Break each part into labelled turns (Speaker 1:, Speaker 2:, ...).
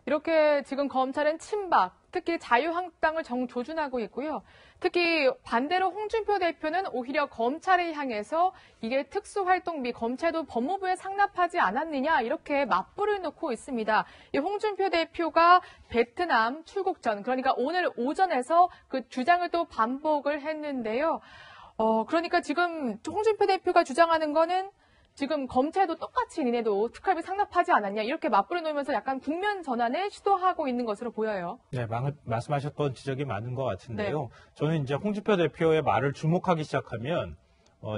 Speaker 1: 이렇게 지금 검찰은 친박, 특히 자유한국당을 정조준하고 있고요. 특히 반대로 홍준표 대표는 오히려 검찰을 향해서 이게 특수활동비, 검찰도 법무부에 상납하지 않았느냐 이렇게 맞불을 놓고 있습니다. 이 홍준표 대표가 베트남 출국 전, 그러니까 오늘 오전에서 그 주장을 또 반복을 했는데요. 그러니까 지금 홍준표 대표가 주장하는 거는 지금 검찰도 똑같이 니네도 특활비 상납하지 않았냐 이렇게 맞불을 놓으면서 약간 국면 전환을 시도하고 있는 것으로 보여요.
Speaker 2: 네, 말씀하셨던 지적이 맞는 것 같은데요.
Speaker 1: 네.
Speaker 2: 저는 이제 홍준표 대표의 말을 주목하기 시작하면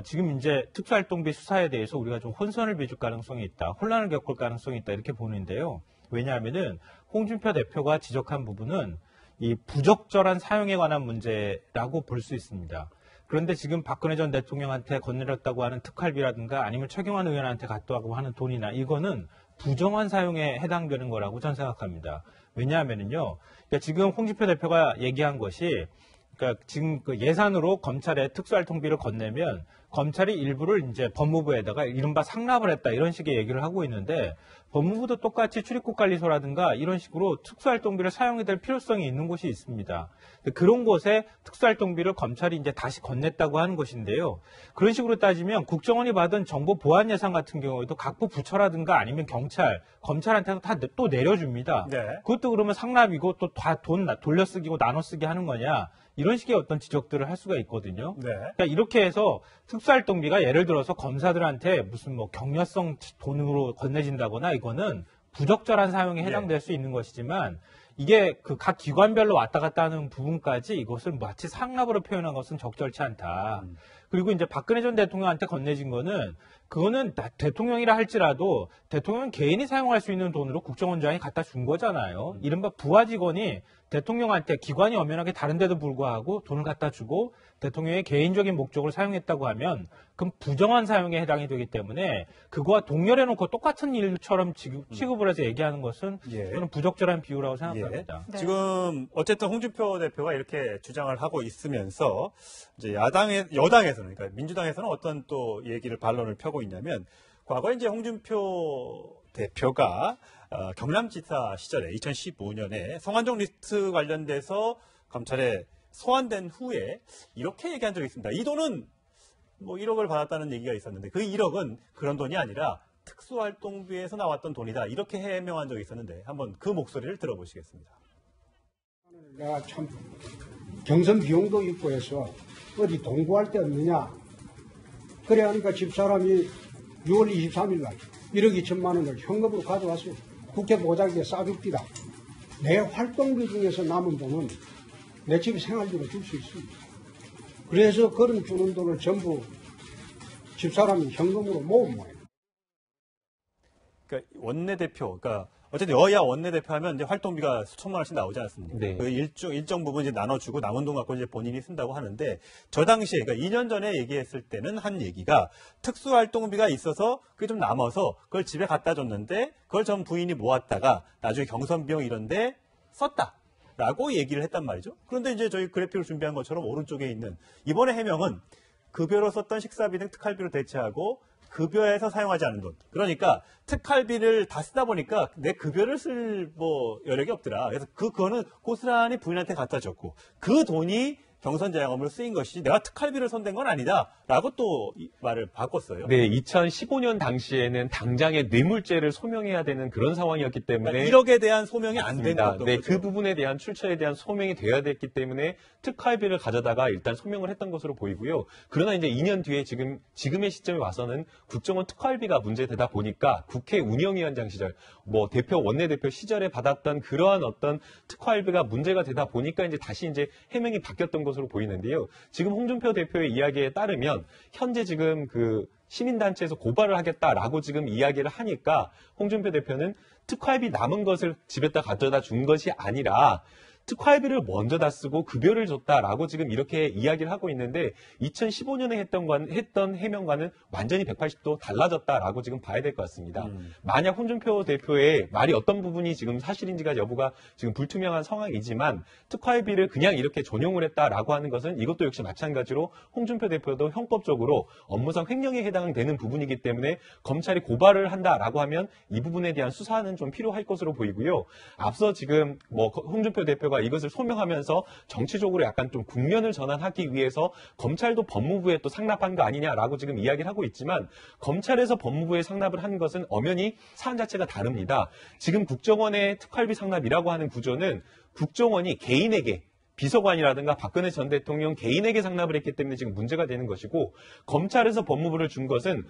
Speaker 2: 지금 이제 특수활동비 수사에 대해서 우리가 좀 혼선을 빚을 가능성이 있다, 혼란을 겪을 가능성이 있다 이렇게 보는데요. 왜냐하면은 홍준표 대표가 지적한 부분은 이 부적절한 사용에 관한 문제라고 볼 수 있습니다. 그런데 지금 박근혜 전 대통령한테 건네렸다고 하는 특활비라든가 아니면 최경환 의원한테 갔다고 하는 돈이나 이거는 부정한 사용에 해당되는 거라고 저는 생각합니다. 왜냐하면은요, 그러니까 지금 홍준표 대표가 얘기한 것이 그러니까 지금 그 예산으로 검찰에 특수활동비를 건네면 검찰이 일부를 이제 법무부에다가 이른바 상납을 했다 이런 식의 얘기를 하고 있는데 법무부도 똑같이 출입국관리소라든가 이런 식으로 특수활동비를 사용해야 될 필요성이 있는 곳이 있습니다. 그런 곳에 특수활동비를 검찰이 이제 다시 건넸다고 하는 것인데요. 그런 식으로 따지면 국정원이 받은 정보 보안 예산 같은 경우에도 각부 부처라든가 아니면 경찰, 검찰한테도 다 또 내려줍니다.
Speaker 3: 네.
Speaker 2: 그것도 그러면 상납이고 또 다 돈 돌려쓰기고 나눠쓰기 하는 거냐. 이런 식의 어떤 지적들을 할 수가 있거든요.
Speaker 3: 네.
Speaker 2: 그러니까 이렇게 해서 특수활동비가 예를 들어서 검사들한테 무슨 뭐 격려성 돈으로 건네진다거나 이거는 부적절한 사용에 해당될 수 있는 것이지만 이게 그 각 기관별로 왔다 갔다 하는 부분까지 이것을 마치 상납으로 표현한 것은 적절치 않다. 그리고 이제 박근혜 전 대통령한테 건네진 거는 그거는 대통령이라 할지라도 대통령 개인이 사용할 수 있는 돈으로 국정원장이 갖다 준 거잖아요. 이른바 부하 직원이 대통령한테 기관이 엄연하게 다른데도 불구하고 돈을 갖다 주고 대통령의 개인적인 목적으로 사용했다고 하면 그럼 부정한 사용에 해당이 되기 때문에 그거와 동렬해놓고 똑같은 일처럼 취급을 해서 얘기하는 것은 저는 부적절한 비유라고 생각합니다.
Speaker 3: 네. 지금 어쨌든 홍준표 대표가 이렇게 주장을 하고 있으면서 이제 여당에서는 그러니까 민주당에서는 어떤 또 얘기를 반론을 펴고 있냐면 과거에 이제 홍준표 대표가 경남지사 시절에 2015년에 성완종 리스트 관련돼서 검찰에 소환된 후에 이렇게 얘기한 적이 있습니다. 이 돈은 뭐 1억을 받았다는 얘기가 있었는데 그 1억은 그런 돈이 아니라 특수활동비에서 나왔던 돈이다. 이렇게 해명한 적이 있었는데 한번 그 목소리를 들어보시겠습니다.
Speaker 4: 내가 참 경선 비용도 있고 해서 어디 동구할 데 없느냐. 그래 하니까 집사람이 6월 23일 날 1억 2천만 원을 현금으로 가져왔어요. 국회 보자기에 싸줍디다. 내 활동비 중에서 남은 돈은 내 집 생활비로 줄 수 있습니다. 그래서 그런 주는 돈을 전부 집사람이 현금으로 모은 거예요.
Speaker 3: 그러니까 원내대표, 그러니까 어쨌든 여야 원내대표 하면 이제 활동비가 수천만 원씩 나오지 않습니까?
Speaker 2: 네.
Speaker 3: 그 일정 부분 이제 나눠주고 남은 돈 갖고 이제 본인이 쓴다고 하는데 저 당시에, 그러니까 2년 전에 얘기했을 때는 한 얘기가 특수활동비가 있어서 그게 좀 남아서 그걸 집에 갖다 줬는데 그걸 전 부인이 모았다가 나중에 경선 비용 이런데 썼다. 라고 얘기를 했단 말이죠. 그런데 이제 저희 그래픽을 준비한 것처럼 오른쪽에 있는 이번에 해명은 급여로 썼던 식사비 등 특활비로 대체하고 급여에서 사용하지 않은 돈. 그러니까 특활비를 다 쓰다 보니까 내 급여를 쓸 뭐 여력이 없더라. 그래서 그거는 고스란히 부인한테 갖다 줬고 그 돈이 경선 자영업으로 쓰인 것이지 내가 특활비를 손댄 건 아니다라고 또 말을 바꿨어요.
Speaker 5: 네, 2015년 당시에는 당장의 뇌물죄를 소명해야 되는 그런 상황이었기 때문에
Speaker 3: 그러니까 1억에 대한 소명이 안 된
Speaker 5: 맞습니다.
Speaker 3: 것도
Speaker 5: 네,
Speaker 3: 거죠.
Speaker 5: 그 부분에 대한 출처에 대한 소명이 되어야 됐기 때문에 특활비를 가져다가 일단 소명을 했던 것으로 보이고요. 그러나 이제 2년 뒤에 지금의 시점에 와서는 국정원 특활비가 문제되다 보니까 국회 운영위원장 시절, 뭐 대표 원내대표 시절에 받았던 그러한 어떤 특활비가 문제가 되다 보니까 이제 다시 이제 해명이 바뀌었던 것으로 보이는데요. 지금 홍준표 대표의 이야기에 따르면 현재 지금 그 시민단체에서 고발을 하겠다라고 지금 이야기를 하니까 홍준표 대표는 특활비 남은 것을 집에다 가져다 준 것이 아니라 특활비를 먼저 다 쓰고 급여를 줬다라고 지금 이렇게 이야기를 하고 있는데 2015년에 했던 해명과는 완전히 180도 달라졌다라고 지금 봐야 될 것 같습니다. 만약 홍준표 대표의 말이 어떤 부분이 지금 사실인지가 여부가 지금 불투명한 상황이지만 특활비를 그냥 이렇게 전용을 했다라고 하는 것은 이것도 역시 마찬가지로 홍준표 대표도 형법적으로 업무상 횡령에 해당되는 부분이기 때문에 검찰이 고발을 한다라고 하면 이 부분에 대한 수사는 좀 필요할 것으로 보이고요. 앞서 지금 뭐 홍준표 대표가 이것을 소명하면서 정치적으로 약간 좀 국면을 전환하기 위해서 검찰도 법무부에 또 상납한 거 아니냐라고 지금 이야기를 하고 있지만 검찰에서 법무부에 상납을 한 것은 엄연히 사안 자체가 다릅니다. 지금 국정원의 특활비 상납이라고 하는 구조는 국정원이 개인에게 비서관이라든가 박근혜 전 대통령 개인에게 상납을 했기 때문에 지금 문제가 되는 것이고 검찰에서 법무부를 준 것은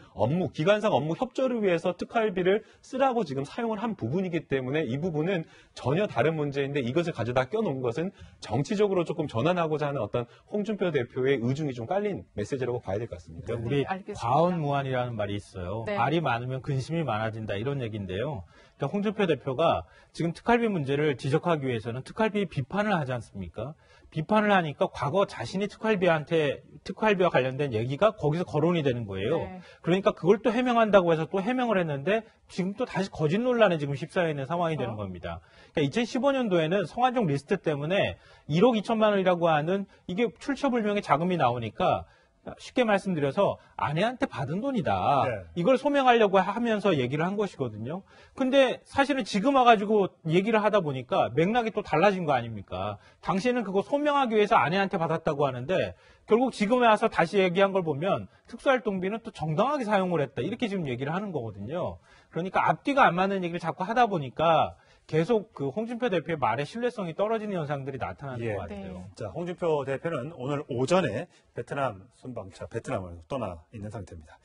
Speaker 5: 기관상 업무 협조를 위해서 특활비를 쓰라고 지금 사용을 한 부분이기 때문에 이 부분은 전혀 다른 문제인데 이것을 가져다 껴놓은 것은 정치적으로 조금 전환하고자 하는 어떤 홍준표 대표의 의중이 좀 깔린 메시지라고 봐야 될 것 같습니다.
Speaker 2: 그러니까 우리
Speaker 1: 알겠습니다.
Speaker 2: 과언무한이라는 말이 있어요.
Speaker 1: 네.
Speaker 2: 말이 많으면 근심이 많아진다 이런 얘기인데요. 그러니까 홍준표 대표가 지금 특활비 문제를 지적하기 위해서는 특활비 비판을 하지 않습니까? 비판을 하니까 과거 자신이 특활비와 관련된 얘기가 거기서 거론이 되는 거예요.
Speaker 1: 네.
Speaker 2: 그러니까 그걸 또 해명한다고 해서 또 해명을 했는데 지금 또 다시 거짓 논란에 지금 휩싸여 있는 상황이 되는 겁니다. 그러니까 2015년도에는 성완종 리스트 때문에 1억 2천만 원이라고 하는 이게 출처불명의 자금이 나오니까 쉽게 말씀드려서 아내한테 받은 돈이다.
Speaker 3: 네.
Speaker 2: 이걸 소명하려고 하면서 얘기를 한 것이거든요. 근데 사실은 지금 와가지고 얘기를 하다 보니까 맥락이 또 달라진 거 아닙니까? 당시에는 그거 소명하기 위해서 아내한테 받았다고 하는데 결국 지금에 와서 다시 얘기한 걸 보면 특수활동비는 또 정당하게 사용을 했다. 이렇게 지금 얘기를 하는 거거든요. 그러니까 앞뒤가 안 맞는 얘기를 자꾸 하다 보니까 계속 그 홍준표 대표의 말의 신뢰성이 떨어지는 현상들이 나타나는
Speaker 3: 예.
Speaker 2: 것 같아요.
Speaker 1: 네.
Speaker 3: 자, 홍준표 대표는 오늘 오전에 베트남을 떠나 있는 상태입니다.